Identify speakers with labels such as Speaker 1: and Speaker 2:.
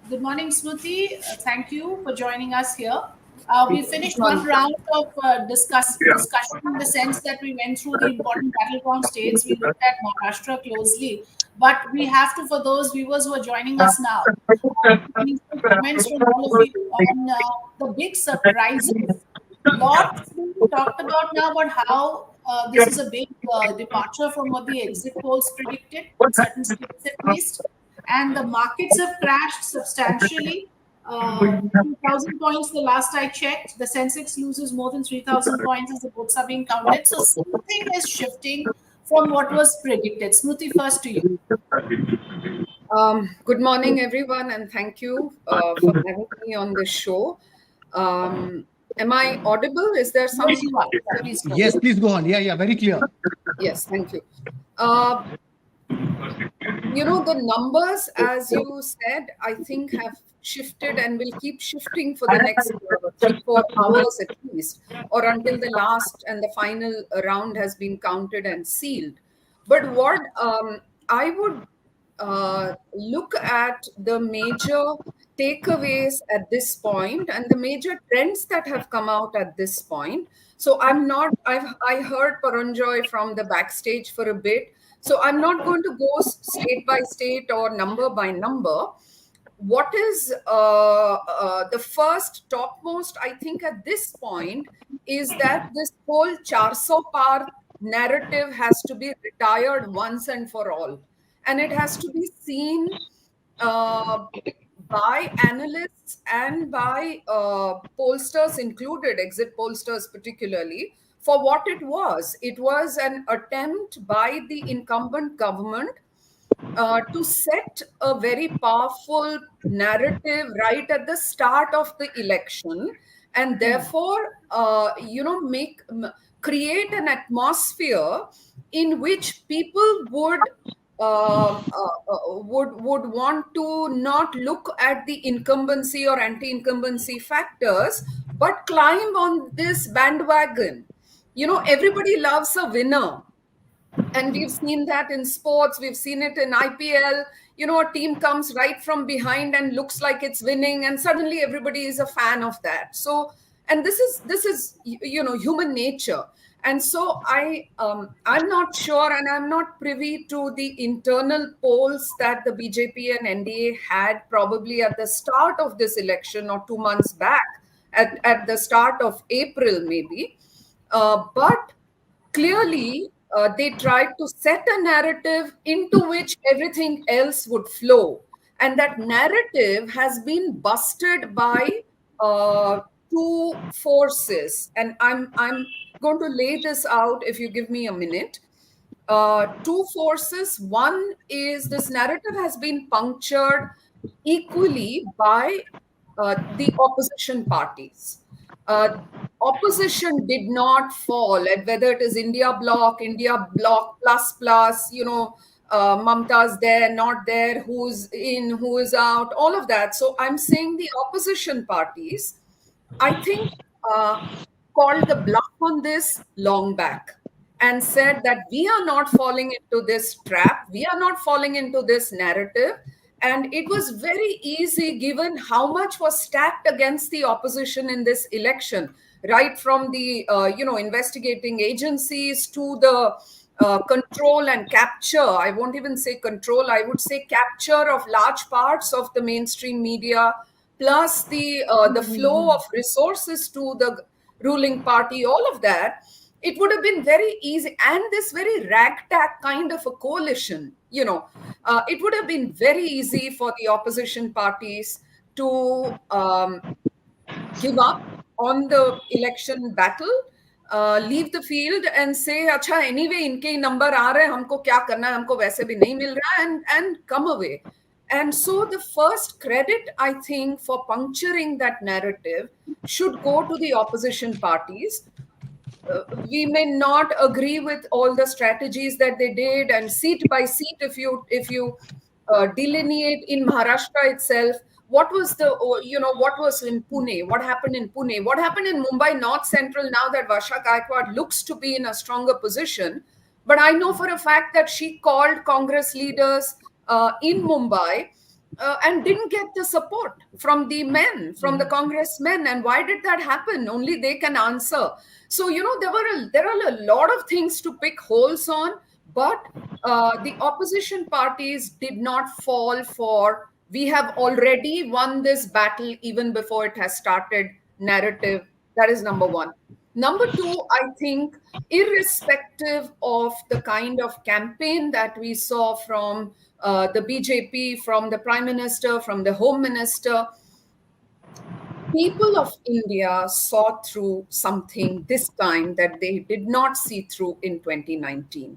Speaker 1: Good morning, Smruti. Thank you for joining us here. We finished one
Speaker 2: Morning.
Speaker 1: round of discussion in the sense that we went through the important battleground states. We looked at Maharashtra closely, but we have to, for those viewers who are joining us now, need some comments from all of you on the big surprises. Lots being talked about now about how this is a big departure from what the exit polls predicted, in certain states at least. And the markets have crashed substantially. 3,000 points the last I checked. The Sensex loses more than 3,000 points as the votes are being counted. So something is shifting from what was predicted. Smruti, first to you.
Speaker 2: Good morning, everyone, and thank you for having me on this show. Am I audible? Is there some?
Speaker 1: Yes, you are. Please go.
Speaker 3: Yes, please go on. Yeah, very clear.
Speaker 2: Yes, thank you. The numbers, as you said, I think have shifted and will keep shifting for the next 3-4 hours at least, or until the last and the final round has been counted and sealed. But what I would look at the major takeaways at this point and the major trends that have come out at this point. So I heard Paranjoy from the backstage for a bit. So I'm not going to go state by state or number by number. What is the first topmost, I think, at this point is that this whole 400 par narrative has to be retired once and for all. And it has to be seen by analysts and by pollsters included, exit pollsters particularly, for what it was. It was an attempt by the incumbent government to set a very powerful narrative right at the start of the election, and therefore, create an atmosphere in which people would want to not look at the incumbency or anti-incumbency factors, but climb on this bandwagon. Everybody loves a winner. And we've seen that in sports, we've seen it in IPL. A team comes right from behind and looks like it's winning, and suddenly everybody is a fan of that. So, and this is human nature. And so I'm not sure, and I'm not privy to the internal polls that the BJP and NDA had probably at the start of this election or 2 months back, at the start of April maybe. But clearly, they tried to set a narrative into which everything else would flow. And that narrative has been busted by two forces. And I'm going to lay this out if you give me a minute. Two forces. One is this narrative has been punctured equally by the opposition parties. Opposition did not fall at whether it is India Bloc plus, Mamta's there, not there, who's in, who is out, all of that. So I'm saying the opposition parties, I think, called the bluff on this long back and said that we are not falling into this trap, we are not falling into this narrative. And it was very easy, given how much was stacked against the opposition in this election, right from the investigating agencies to the control and capture. I won't even say control, I would say capture of large parts of the mainstream media, plus the flow of resources to the ruling party, all of that. It would have been very easy, and this very ragtag kind of a coalition, it would have been very easy for the opposition parties to give up on the election battle, leave the field and say, "Acha, anyway, इनके number आ रहे हैं, हमको क्या करना है, हमको वैसे भी नहीं मिल रहा है," and come away. And so the first credit, I think, for puncturing that narrative should go to the opposition parties. We may not agree with all the strategies that they did, and seat by seat, if you delineate in Maharashtra itself, what was in Pune, what happened in Pune, what happened in Mumbai North Central, now that Varsha Gaikwad looks to be in a stronger position. But I know for a fact that she called Congress leaders in Mumbai and didn't get the support from the men, from the congressmen. And why did that happen? Only they can answer. So there are a lot of things to pick holes on, but the opposition parties did not fall for "we have already won this battle even before it has started" narrative. That is number one. Number two, I think, irrespective of the kind of campaign that we saw from the BJP, from the Prime Minister, from the Home Minister, people of India saw through something this time that they did not see through in 2019.